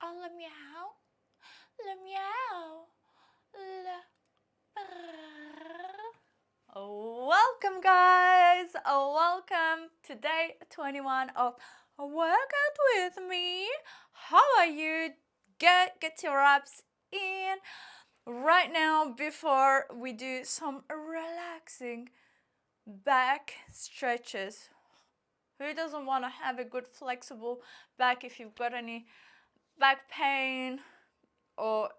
Oh, le meow. Le meow. Le brrr. Welcome, guys. Welcome to day 21 of Workout with me. How are you? Get your reps in right now before we do some relaxing back stretches. Who doesn't want to have a good flexible back if you've got any back pain? Or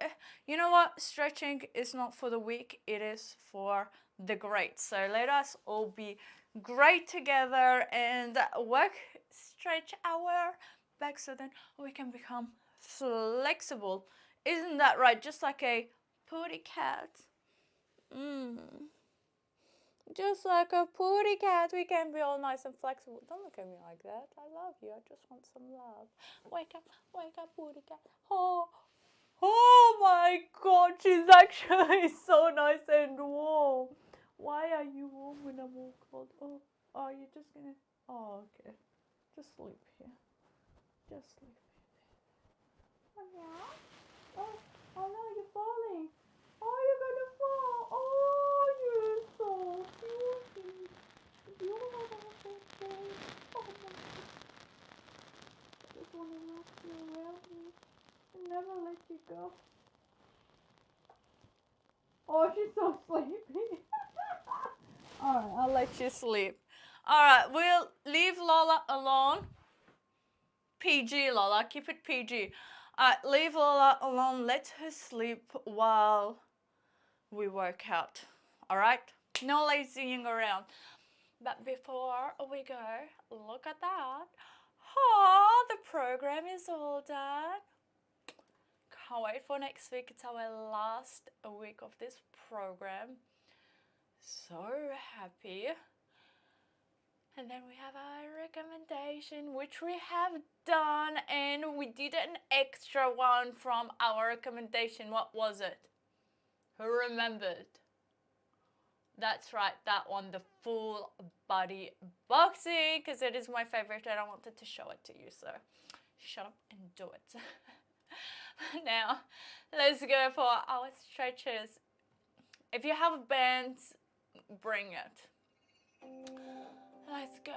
you know what, stretching is not for the weak, it is for the great. So let us all be great together and stretch our back so then we can become flexible. Isn't that right? Just like a putty cat. Just like a putty cat, we can be all nice and flexible. Don't look at me like that. I love you. I just want some love. Wake up, putty cat. Oh my God, she's actually so nice and warm. Why are you warm when I'm all cold? Oh, you're just gonna. Oh, okay. Just sleep here. Just sleep here. Oh yeah. Oh no, you're falling. Oh, you're gonna fall. Oh, you're so cute. You are so cute. Oh my God. I just wanna wrap you around me and never let you go. Oh, she's so sleepy. Alright, I'll let you sleep. Alright, we'll leave Lola alone. PG, Lola, keep it PG. Leave Lola alone, let her sleep while we work out. Alright? No lazying around. But before we go, look at that. Oh, the program is all done. Can't wait for next week. It's our last week of this program. So happy. And then we have our recommendation, which we have done, and we did an extra one from our recommendation. What was it? Who remembered? That's right, that one, the full body boxing, because it is my favorite and I wanted to show it to you, so shut up and do it. Now, let's go for our stretches. If you have bands, bring it. Let's go.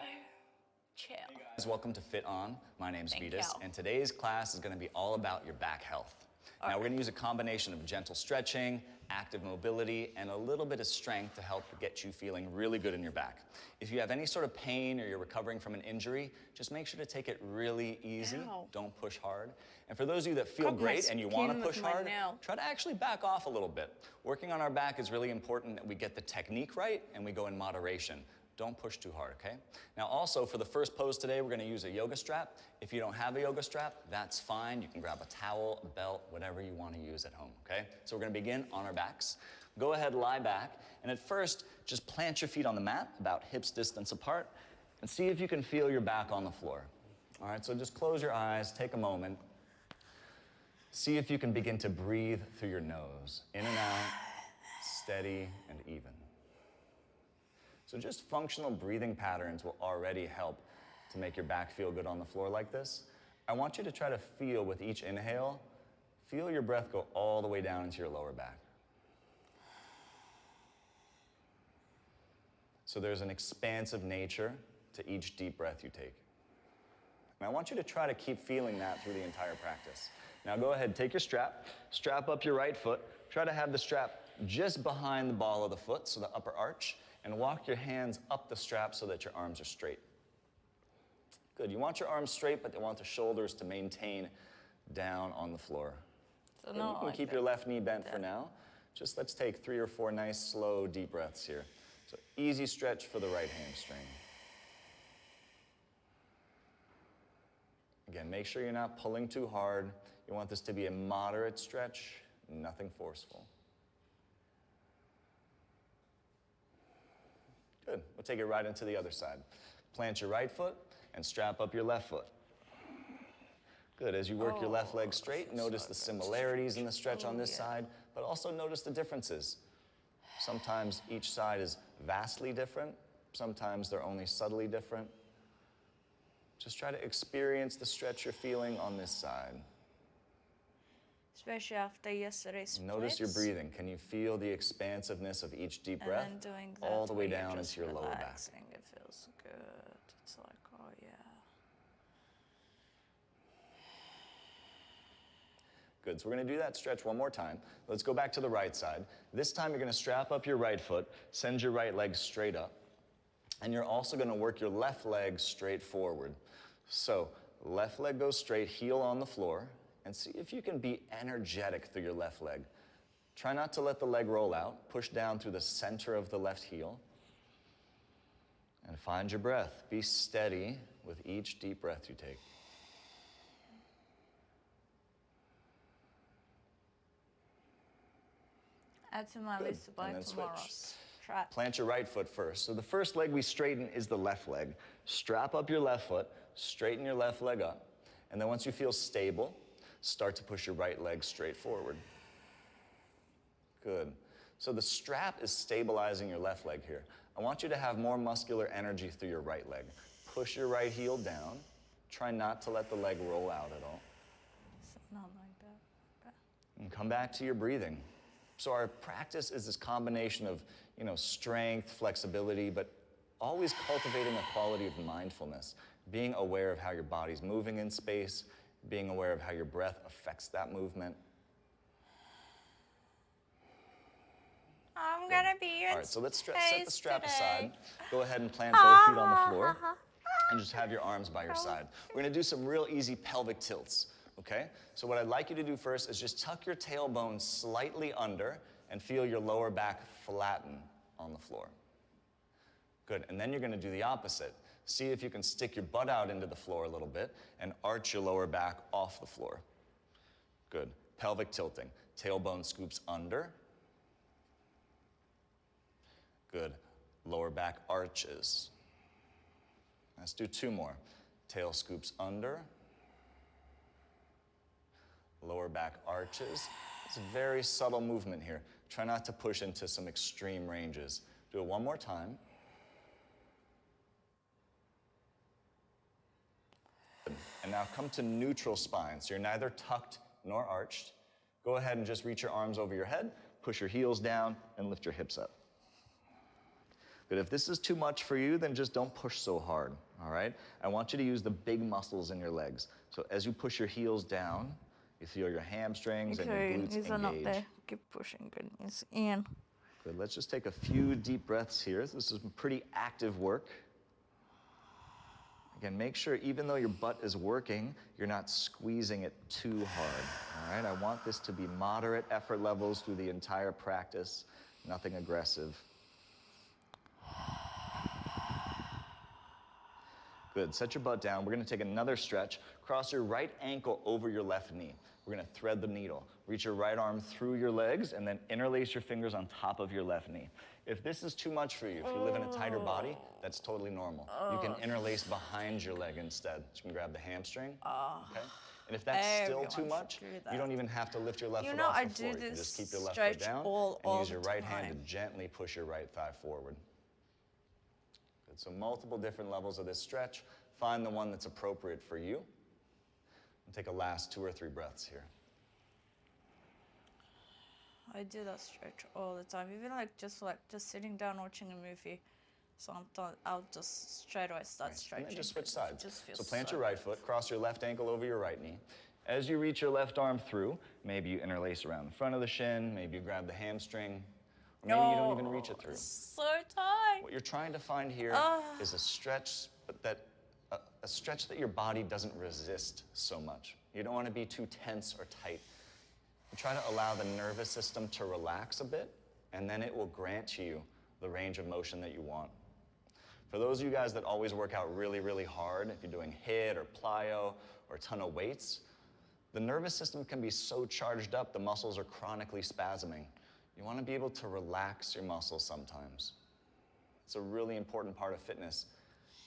Chill. Hey guys, welcome to Fit On. My name's Thank Vitas, you. and today's class is going to be all about your back health. Now we're going to use a combination of gentle stretching, active mobility, and a little bit of strength to help get you feeling really good in your back. If you have any sort of pain or you're recovering from an injury, just make sure to take it really easy. Ow. Don't push hard. And for those of you that feel Cut my great and you want to skin with push my hard, nail. try to actually back off a little bit. Working on our back is really important that we get the technique right and we go in moderation. Don't push too hard, okay? Now also, for the first pose today, we're gonna use a yoga strap. If you don't have a yoga strap, that's fine. You can grab a towel, a belt, whatever you wanna use at home, okay? So we're gonna begin on our backs. Go ahead, lie back, and at first, just plant your feet on the mat, about hips distance apart, and see if you can feel your back on the floor. All right, so just close your eyes, take a moment. See if you can begin to breathe through your nose, in and out, steady and even. So just functional breathing patterns will already help to make your back feel good on the floor like this. I want you to try to feel with each inhale, feel your breath go all the way down into your lower back. So there's an expansive nature to each deep breath you take. And I want you to try to keep feeling that through the entire practice. Now go ahead, take your strap up your right foot, try to have the strap just behind the ball of the foot, so the upper arch, and walk your hands up the strap so that your arms are straight. Good, you want your arms straight, but you want the shoulders to maintain down on the floor. So you can keep your left knee bent for now. Just let's take 3 or 4 nice, slow, deep breaths here. So easy stretch for the right hamstring. Again, make sure you're not pulling too hard. You want this to be a moderate stretch, nothing forceful. Good, we'll take it right into the other side. Plant your right foot and strap up your left foot. Good, as you work your left leg straight, notice the similarities in the stretch on this side, but also notice the differences. Sometimes each side is vastly different. Sometimes they're only subtly different. Just try to experience the stretch you're feeling on this side. especially after yesterday's splits. Notice your breathing. Can you feel the expansiveness of each deep breath? And then doing that all the way where you're down just into your lower back. relaxing. It feels good. It's like, oh yeah. Good, so we're gonna do that stretch one more time. Let's go back to the right side. This time you're gonna strap up your right foot, send your right leg straight up, and you're also gonna work your left leg straight forward. So, left leg goes straight, heel on the floor, and see if you can be energetic through your left leg. Try not to let the leg roll out. Push down through the center of the left heel. And find your breath. Be steady with each deep breath you take. Add to my list by tomorrow. Try. Plant your right foot first. So the first leg we straighten is the left leg. Strap up your left foot, straighten your left leg up, and then once you feel stable, start to push your right leg straight forward. Good. So the strap is stabilizing your left leg here. I want you to have more muscular energy through your right leg. Push your right heel down. Try not to let the leg roll out at all. So not like that. Okay. And come back to your breathing. So our practice is this combination of, strength, flexibility, but always cultivating a quality of mindfulness, being aware of how your body's moving in space, being aware of how your breath affects that movement. I'm gonna be your All right, so let's set the strap today. aside. Go ahead and plant both feet on the floor and just have your arms by your side. We're gonna do some real easy pelvic tilts, okay? So what I'd like you to do first is just tuck your tailbone slightly under and feel your lower back flatten on the floor. Good, and then you're gonna do the opposite. See if you can stick your butt out into the floor a little bit and arch your lower back off the floor. Good, pelvic tilting. Tailbone scoops under. Good, lower back arches. Let's do two more. Tail scoops under. Lower back arches. It's a very subtle movement here. Try not to push into some extreme ranges. Do it one more time. And now come to neutral spine. So you're neither tucked nor arched. Go ahead and just reach your arms over your head, push your heels down, and lift your hips up. Good, if this is too much for you, then just don't push so hard, all right? I want you to use the big muscles in your legs. So as you push your heels down, you feel your hamstrings and your glutes These are not engage. there. Keep pushing. Good. It's in. Good, let's just take a few deep breaths here. This is some pretty active work. Again, make sure even though your butt is working, you're not squeezing it too hard, all right? I want this to be moderate effort levels through the entire practice, nothing aggressive. Good, set your butt down. We're gonna take another stretch. Cross your right ankle over your left knee. We're gonna thread the needle. Reach your right arm through your legs and then interlace your fingers on top of your left knee. If this is too much for you, if you live in a tighter body, that's totally normal. You can interlace behind your leg instead. So you can grab the hamstring, okay? And if that's still too much, you don't even have to lift your left foot off the floor. You can just keep your left foot down and use your right hand to gently push your right thigh forward. Good, so multiple different levels of this stretch. Find the one that's appropriate for you. And take a last 2 or 3 breaths here. I do that stretch all the time. Even just sitting down watching a movie. Sometimes I'll just straight away start stretching. And then just switch sides. Just So plant your right foot, cross your left ankle over your right knee. As you reach your left arm through, maybe you interlace around the front of the shin, maybe you grab the hamstring, or maybe you don't even reach it through. So tight. What you're trying to find here is a stretch a stretch that your body doesn't resist so much. You don't want to be too tense or tight. You try to allow the nervous system to relax a bit, and then it will grant you the range of motion that you want. For those of you guys that always work out really, really hard, if you're doing HIIT or plyo or a ton of weights, the nervous system can be so charged up the muscles are chronically spasming. You want to be able to relax your muscles sometimes. It's a really important part of fitness,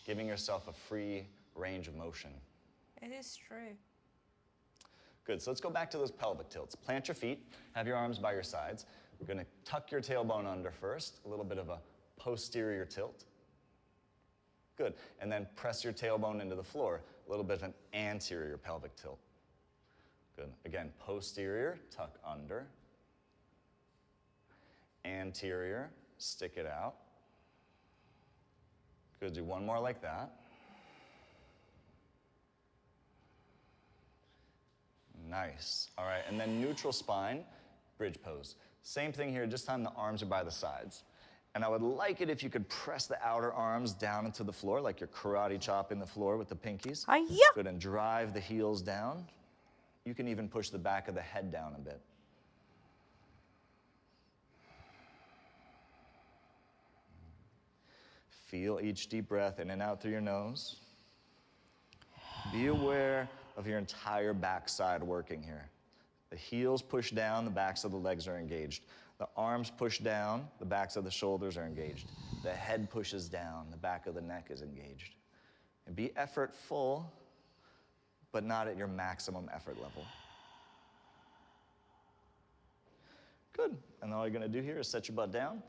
giving yourself a free range of motion. It is true. Good, so let's go back to those pelvic tilts. Plant your feet, have your arms by your sides. We're gonna tuck your tailbone under first, a little bit of a posterior tilt. Good, and then press your tailbone into the floor, a little bit of an anterior pelvic tilt. Good. Again, posterior, tuck under. Anterior, stick it out. Good, do one more like that. Nice. All right, and then neutral spine, bridge pose. Same thing here, this time the arms are by the sides. And I would like it if you could press the outer arms down into the floor, like you're karate chopping the floor with the pinkies. Hi-ya. Good, and drive the heels down. You can even push the back of the head down a bit. Feel each deep breath in and out through your nose. Be aware of your entire backside working here. The heels push down, the backs of the legs are engaged. The arms push down, the backs of the shoulders are engaged. The head pushes down, the back of the neck is engaged. And be effortful, but not at your maximum effort level. Good, and all you're gonna do here is set your butt down.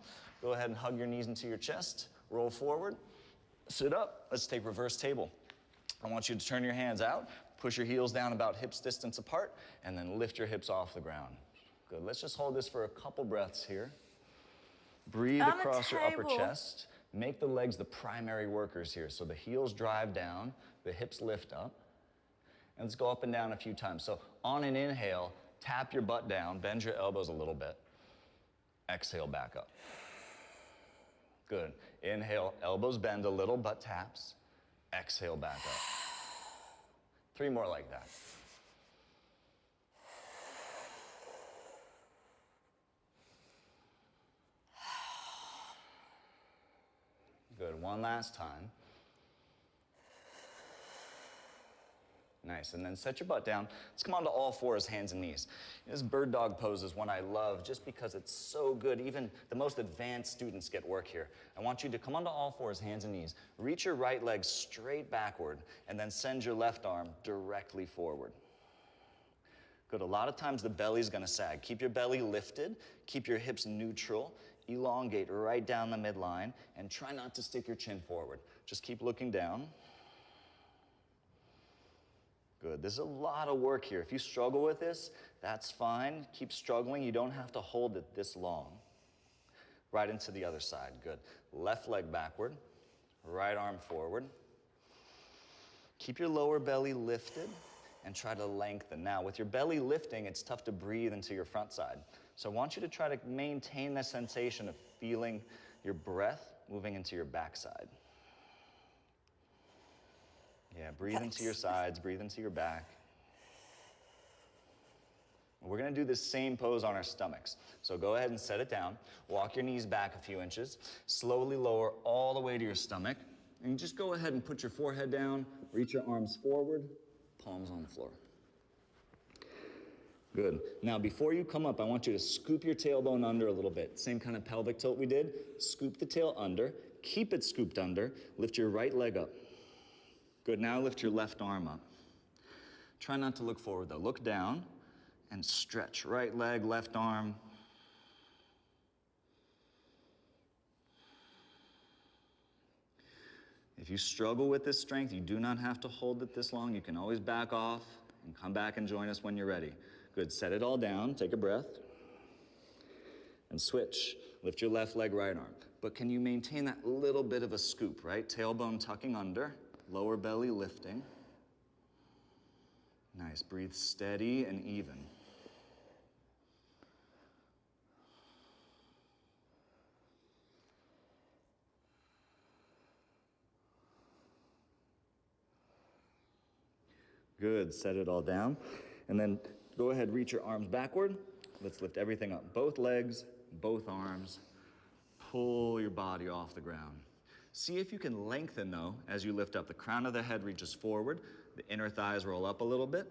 Go ahead and hug your knees into your chest. Roll forward, sit up. Let's take reverse table. I want you to turn your hands out, push your heels down about hips distance apart, and then lift your hips off the ground. Good, let's just hold this for a couple breaths here. Breathe across your upper chest. Make the legs the primary workers here. So the heels drive down, the hips lift up. And let's go up and down a few times. So on an inhale, tap your butt down, bend your elbows a little bit. Exhale, back up. Good. Inhale, elbows bend a little, butt taps. Exhale, back up. 3 more like that. Good. One last time. Nice, and then set your butt down. Let's come onto all fours, hands and knees. This bird dog pose is one I love just because it's so good. Even the most advanced students get work here. I want you to come onto all fours, hands and knees. Reach your right leg straight backward, and then send your left arm directly forward. Good, a lot of times the belly's gonna sag. Keep your belly lifted, keep your hips neutral, elongate right down the midline, and try not to stick your chin forward. Just keep looking down. Good, there's a lot of work here. If you struggle with this, that's fine. Keep struggling, you don't have to hold it this long. Right into the other side, good. Left leg backward, right arm forward. Keep your lower belly lifted and try to lengthen. Now, with your belly lifting, it's tough to breathe into your front side. So I want you to try to maintain the sensation of feeling your breath moving into your backside. Yeah, breathe into your sides, breathe into your back. We're gonna do this same pose on our stomachs. So go ahead and set it down. Walk your knees back a few inches. Slowly lower all the way to your stomach. And just go ahead and put your forehead down, reach your arms forward, palms on the floor. Good. Now, before you come up, I want you to scoop your tailbone under a little bit. Same kind of pelvic tilt we did. Scoop the tail under, keep it scooped under, lift your right leg up. Good, now lift your left arm up. Try not to look forward though. Look down and stretch. Right leg, left arm. If you struggle with this strength, you do not have to hold it this long. You can always back off and come back and join us when you're ready. Good, set it all down, take a breath. And switch. Lift your left leg, right arm. But can you maintain that little bit of a scoop, right? Tailbone tucking under. Lower belly lifting. Nice, breathe steady and even. Good, set it all down. And then go ahead, reach your arms backward. Let's lift everything up. Both legs, both arms. Pull your body off the ground. See if you can lengthen though as you lift up. The crown of the head reaches forward. The inner thighs roll up a little bit.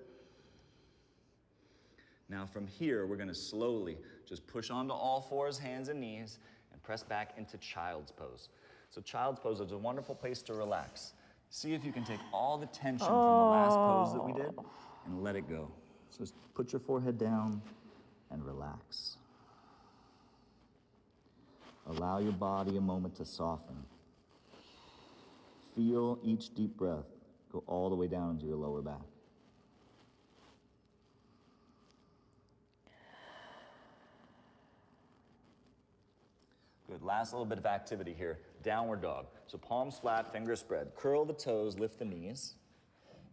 Now from here, we're gonna slowly just push onto all fours, hands and knees, and press back into child's pose. So child's pose is a wonderful place to relax. See if you can take all the tension from the last pose that we did and let it go. So just put your forehead down and relax. Allow your body a moment to soften. Feel each deep breath go all the way down into your lower back. Good, last little bit of activity here. Downward dog. So palms flat, fingers spread. Curl the toes, lift the knees.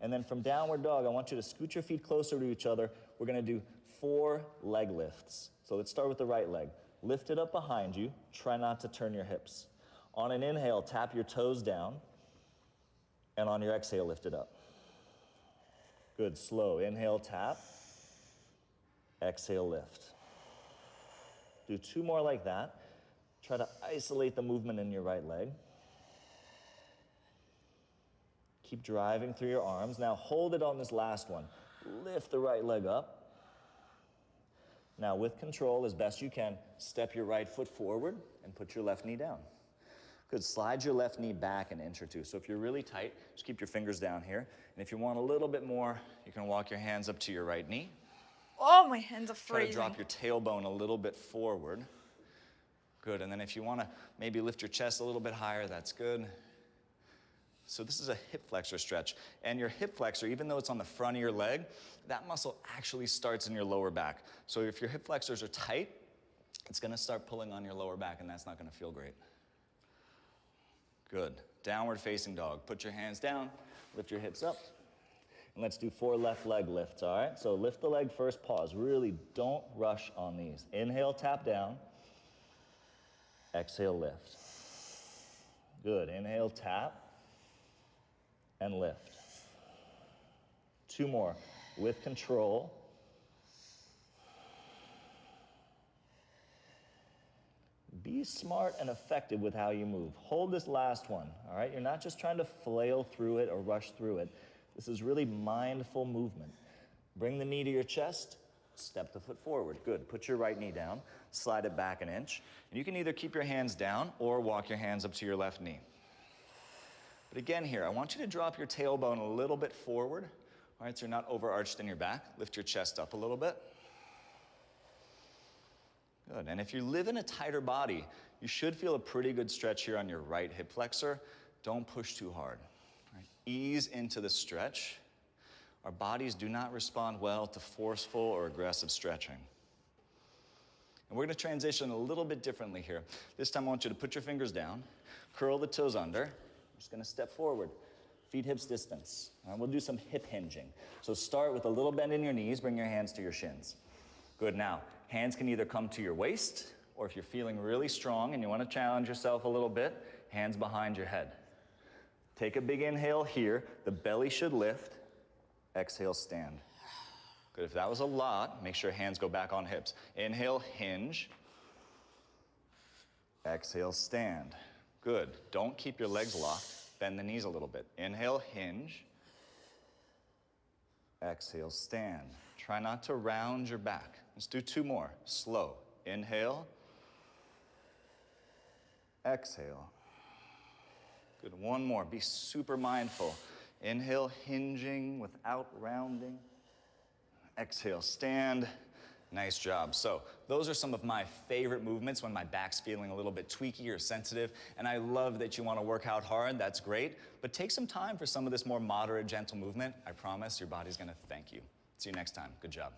And then from downward dog, I want you to scoot your feet closer to each other. We're gonna do 4 leg lifts. So let's start with the right leg. Lift it up behind you. Try not to turn your hips. On an inhale, tap your toes down. And on your exhale, lift it up. Good, slow. Inhale, tap. Exhale, lift. Do 2 more like that. Try to isolate the movement in your right leg. Keep driving through your arms. Now hold it on this last one. Lift the right leg up. Now with control, as best you can, step your right foot forward and put your left knee down. Good, slide your left knee back an inch or 2. So if you're really tight, just keep your fingers down here. And if you want a little bit more, you can walk your hands up to your right knee. Oh, my hands are freezing. Try to drop your tailbone a little bit forward. Good, and then if you want to maybe lift your chest a little bit higher, that's good. So this is a hip flexor stretch. And your hip flexor, even though it's on the front of your leg, that muscle actually starts in your lower back. So if your hip flexors are tight, it's going to start pulling on your lower back, and that's not going to feel great. Good. Downward facing dog. Put your hands down, lift your hips up, and let's do 4 left leg lifts, all right? So lift the leg first, pause. Really don't rush on these. Inhale, tap down. Exhale, lift. Good. Inhale, tap. And lift. 2 more. With control. Be smart and effective with how you move. Hold this last one, all right? You're not just trying to flail through it or rush through it. This is really mindful movement. Bring the knee to your chest. Step the foot forward. Good. Put your right knee down. Slide it back an inch. And you can either keep your hands down or walk your hands up to your left knee. But again here, I want you to drop your tailbone a little bit forward. All right, so you're not overarched in your back. Lift your chest up a little bit. Good, and if you live in a tighter body, you should feel a pretty good stretch here on your right hip flexor. Don't push too hard. All right, ease into the stretch. Our bodies do not respond well to forceful or aggressive stretching. And we're gonna transition a little bit differently here. This time I want you to put your fingers down, curl the toes under. I'm just gonna step forward, feet hips distance. All right, we'll do some hip hinging. So start with a little bend in your knees, bring your hands to your shins. Good, now, hands can either come to your waist, or if you're feeling really strong and you wanna challenge yourself a little bit, hands behind your head. Take a big inhale here, the belly should lift. Exhale, stand. Good, if that was a lot, make sure hands go back on hips. Inhale, hinge. Exhale, stand. Good, don't keep your legs locked. Bend the knees a little bit. Inhale, hinge. Exhale, stand. Try not to round your back. Let's do 2 more, slow. Inhale. Exhale. Good, 1 more, be super mindful. Inhale, hinging without rounding. Exhale, stand. Nice job. So those are some of my favorite movements when my back's feeling a little bit tweaky or sensitive. And I love that you want to work out hard. That's great. But take some time for some of this more moderate, gentle movement. I promise your body's going to thank you. See you next time. Good job.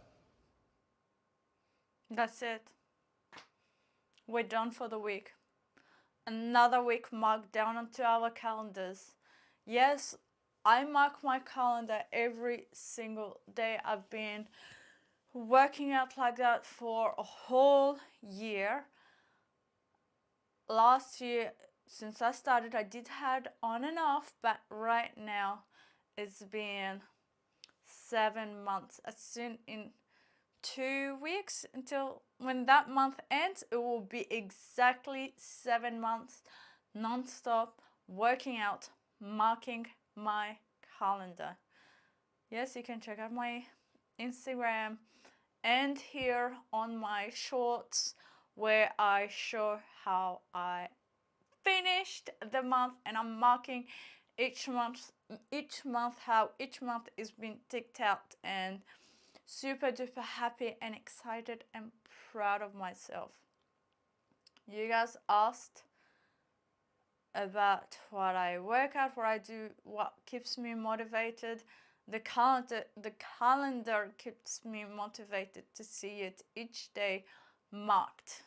That's it. We're done for the week. Another week marked down onto our calendars. Yes, I mark my calendar every single day. I've been working out like that for a whole year. Last year, since I started, I did had on and off, but right now it's been 7 months. As soon in 2 weeks, until when that month ends, it will be exactly 7 months non-stop working out, marking my calendar. Yes, you can check out my Instagram and here on my shorts where I show how I finished the month, and I'm marking each month how each month is being ticked out, and super duper happy and excited and proud of myself. You guys asked about what I work out, what I do, what keeps me motivated. The calendar keeps me motivated to see it each day marked.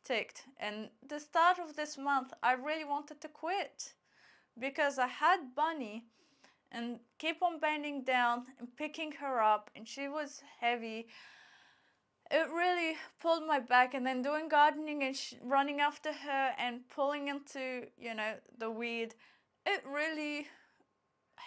ticked. And the start of this month, I really wanted to quit because I had Bunny and keep on bending down and picking her up, and she was heavy. It really pulled my back, and then doing gardening and running after her and pulling into, you know, the weed, it really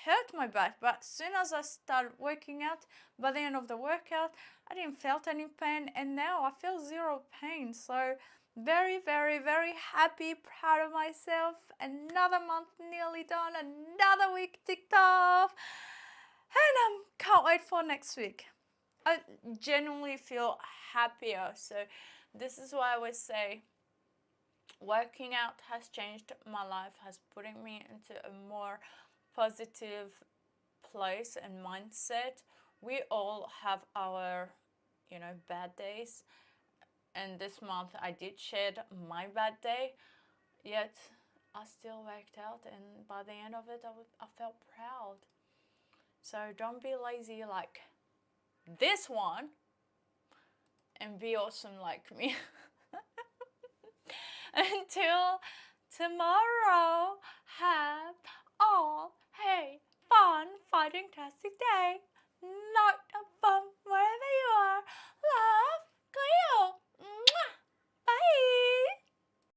hurt my back. But as soon as I started working out, by the end of the workout, I didn't felt any pain, and now I feel zero pain. So very, very, very happy, proud of myself. Another month nearly done, another week ticked off, and I can't wait for next week. I genuinely feel happier. So this is why I always say working out has changed my life, has putting me into a more positive place and mindset. We all have our, you know, bad days, and this month I did shed my bad day, yet I still worked out, and by the end of it I felt proud. So don't be lazy like this one, and be awesome like me. Until tomorrow, have all a fun, fighting-tastic day. Not a bum.